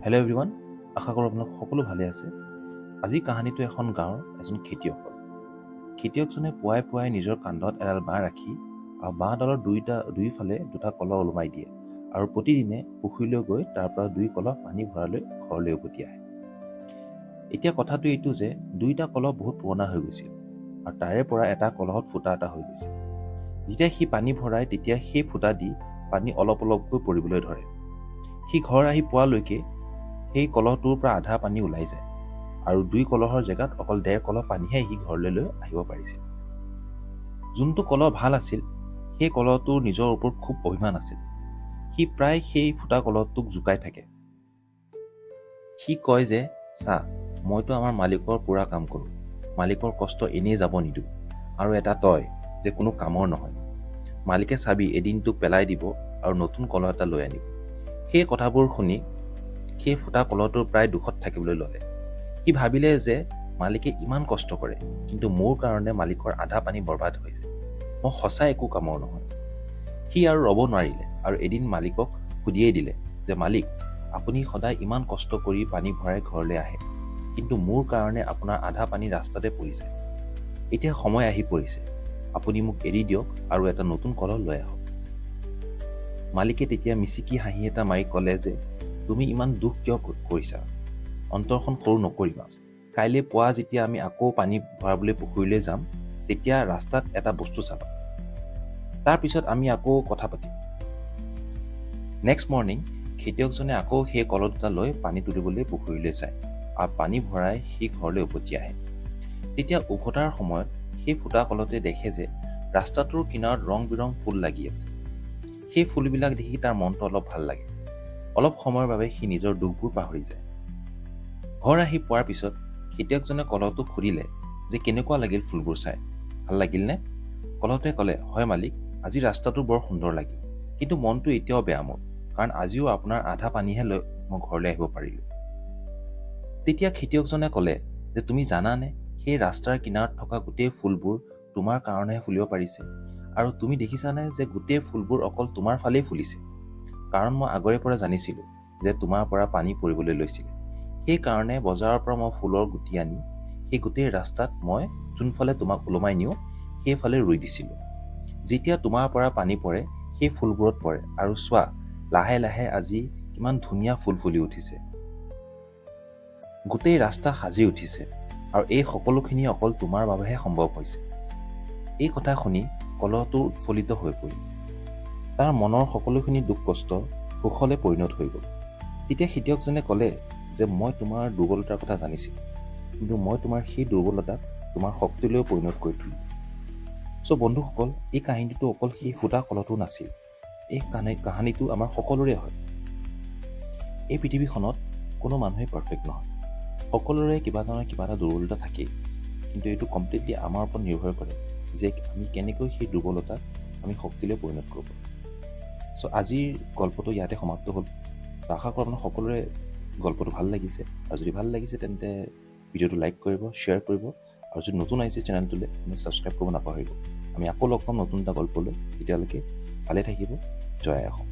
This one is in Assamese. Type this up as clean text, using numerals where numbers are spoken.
হেল্ল' এভৰিৱান, আশা কৰোঁ আপোনালোক সকলো ভালে আছে। আজিৰ কাহিনীটো এখন গাঁৱৰ এজন খেতিয়কৰ। খেতিয়কজনে পুৱাই পুৱাই নিজৰ কান্ধত এডাল বাঁহ ৰাখি আৰু বাঁহডালৰ দুয়োফালে দুটা কলহ ওলমাই দিয়ে আৰু প্ৰতিদিনে পুখুৰীলৈ গৈ তাৰ পৰা 2 কলহ পানী ভৰাই ঘৰলৈ উভতি আহে। এতিয়া কথাটো এইটো যে দুয়োটা কলহ বহুত পুৰণা হৈ গৈছিল আৰু তাৰে পৰা এটা কলহত ফুটা এটা হৈ গৈছিল। যেতিয়া সি পানী ভৰাই তেতিয়া সেই ফুটা দি পানী অলপ অলপকৈ পৰিবলৈ ধৰে। সি ঘৰ আহি পোৱালৈকে সেই কলহটোৰ পৰা আধা পানী ওলাই যায় আৰু 2 কলহৰ জেগাত অকল 1.5 কলহ পানীহে সি ঘৰলৈ লৈ আহিব পাৰিছিল। যোনটো কলহ ভাল আছিল সেই কলহটোৰ নিজৰ ওপৰত খুব অভিমান আছিল। সি প্ৰায় সেই ফুটা কলহটোক জোকাই থাকে। সি কয় যে চা, মইতো আমাৰ মালিকৰ পুৰা কাম কৰোঁ, মালিকৰ কষ্ট এনেই যাব নিদিওঁ, আৰু এটা তই যে কোনো কামৰ নহয়। মালিকে চাবি এদিন তোক পেলাই দিব আৰু নতুন কলহ এটা লৈ আনিব। সেই কথাবোৰ শুনি সেই ফুটা কলহটোৰ প্ৰায় দুখত থাকিবলৈ ল'লে। সি ভাবিলে যে মালিকে ইমান কষ্ট কৰে, কিন্তু মোৰ কাৰণে মালিকৰ আধা পানী বৰবাদ হৈ যায়। মই সঁচাই একো কামৰ নহয়। সি আৰু ৰ'ব নোৱাৰিলে আৰু এদিন মালিকক সুধিয়েই দিলে যে মালিক, আপুনি সদায় ইমান কষ্ট কৰি পানী ভৰাই ঘৰলৈ আহে, কিন্তু মোৰ কাৰণে আপোনাৰ আধা পানী ৰাস্তাতে পৰি যায়। এতিয়া সময় আহি পৰিছে, আপুনি মোক এৰি দিয়ক আৰু এটা নতুন কলহ লৈ আহক। মালিকে তেতিয়া মিচিকি হাঁহি এটা মাৰি ক'লে যে তুমি ইমান দুখ কিয় কৰিছা? অন্তৰখন সৰু নকৰিবা। কাইলৈ পুৱা যেতিয়া আমি আকৌ পানী ভৰাবলৈ পুখুৰীলৈ যাম, তেতিয়া ৰাস্তাত এটা বস্তু চাবা। তাৰ পিছত আমি আকৌ কথা পাতিম। নেক্সট মৰ্ণিং খেতিয়কজনে আকৌ সেই কলহ দুটা লৈ পানী তুলিবলৈ পুখুৰীলৈ যায় আৰু পানী ভৰাই সি ঘৰলৈ উভতি আহে। তেতিয়া উভতাৰ সময়ত সেই ফুটা কলহতে দেখে যে ৰাস্তাটোৰ কিনাৰত ৰং বিৰং ফুল লাগি আছে। সেই ফুলবিলাক দেখি তাৰ মনটো অলপ ভাল লাগে। অলপ সময়ৰ বাবে সি নিজৰ দুখবোৰ পাহৰি যায়। ঘৰ আহি পোৱাৰ পিছত খেতিয়কজনে কলহটোক সুধিলে যে কেনেকুৱা লাগিল ফুলবোৰ চাই, ভাল লাগিলনে? কলহটোৱে ক'লে, হয় মালিক, আজি ৰাস্তাটো বৰ সুন্দৰ লাগিল, কিন্তু মনটো এতিয়াও বেয়া মোৰ, কাৰণ আজিও আপোনাৰ আধা পানীহে লৈ মই ঘৰলৈ আহিব পাৰিলোঁ। তেতিয়া খেতিয়কজনে ক'লে যে তুমি জানানে, সেই ৰাস্তাৰ কিনাৰত থকা গোটেই ফুলবোৰ তোমাৰ কাৰণেহে ফুলিব পাৰিছে, আৰু তুমি দেখিছানে যে গোটেই ফুলবোৰ অকল তোমাৰ ফালেই ফুলিছে, কাৰণ মই আগৰে পৰা জানিছিলোঁ যে তোমাৰ পৰা পানী পৰিবলৈ লৈছিলে। সেইকাৰণে বজাৰৰ পৰা মই ফুলৰ গুটি আনি সেই গোটেই ৰাস্তাত মই যোনফালে তোমাক ওলমাই নিওঁ সেইফালে ৰুই দিছিলোঁ। যেতিয়া তোমাৰ পৰা পানী পৰে সেই ফুলবোৰত পৰে, আৰু চোৱা লাহে লাহে আজি কিমান ধুনীয়া ফুল ফুলি উঠিছে। গোটেই ৰাস্তা সাজি উঠিছে, আৰু এই সকলোখিনি অকল তোমাৰ বাবেহে সম্ভৱ হৈছে। এই কথা শুনি কলহটো উৎফুল্লিত হৈ পৰিল। তাৰ মনৰ সকলোখিনি দুখ কষ্ট সুখলৈ পৰিণত হৈ গ'ল। তেতিয়া খেতিয়কজনে ক'লে যে মই তোমাৰ দুৰ্বলতাৰ কথা জানিছিলোঁ, কিন্তু মই তোমাৰ সেই দুৰ্বলতাক তোমাৰ শক্তিলৈ পৰিণত কৰি তুলিলোঁ। বন্ধুসকল, এই কাহিনীটো অকল সেই ফুটা কলহটো নাছিল। এই কাহিনীটো আমাৰ সকলোৰে হয়। এই পৃথিৱীখনত কোনো মানুহে পাৰফেক্ট নহয়। সকলোৰে কিবা নহয় কিবা এটা দুৰ্বলতা থাকেই, কিন্তু এইটো কমপ্লিটলি আমাৰ ওপৰত নিৰ্ভৰ কৰে যে আমি কেনেকৈ সেই দুৰ্বলতাক আমি শক্তিলৈ পৰিণত কৰিব পাৰোঁ। আজিৰ গল্পটো ইয়াতে সমাপ্ত হ'ল। আশা কৰোঁ আপোনাৰ সকলোৰে গল্পটো ভাল লাগিছে, আৰু যদি ভাল লাগিছে তেন্তে ভিডিঅ'টো লাইক কৰিব, শ্বেয়াৰ কৰিব, আৰু যদি নতুন আহিছে চেনেলটোলৈ আপুনি ছাবস্ক্ৰাইব কৰিব নাপাহৰিব। আমি আকৌ লগ পাম নতুন এটা গল্প লৈ। তেতিয়ালৈকে ভালে থাকিব। জয় অসম।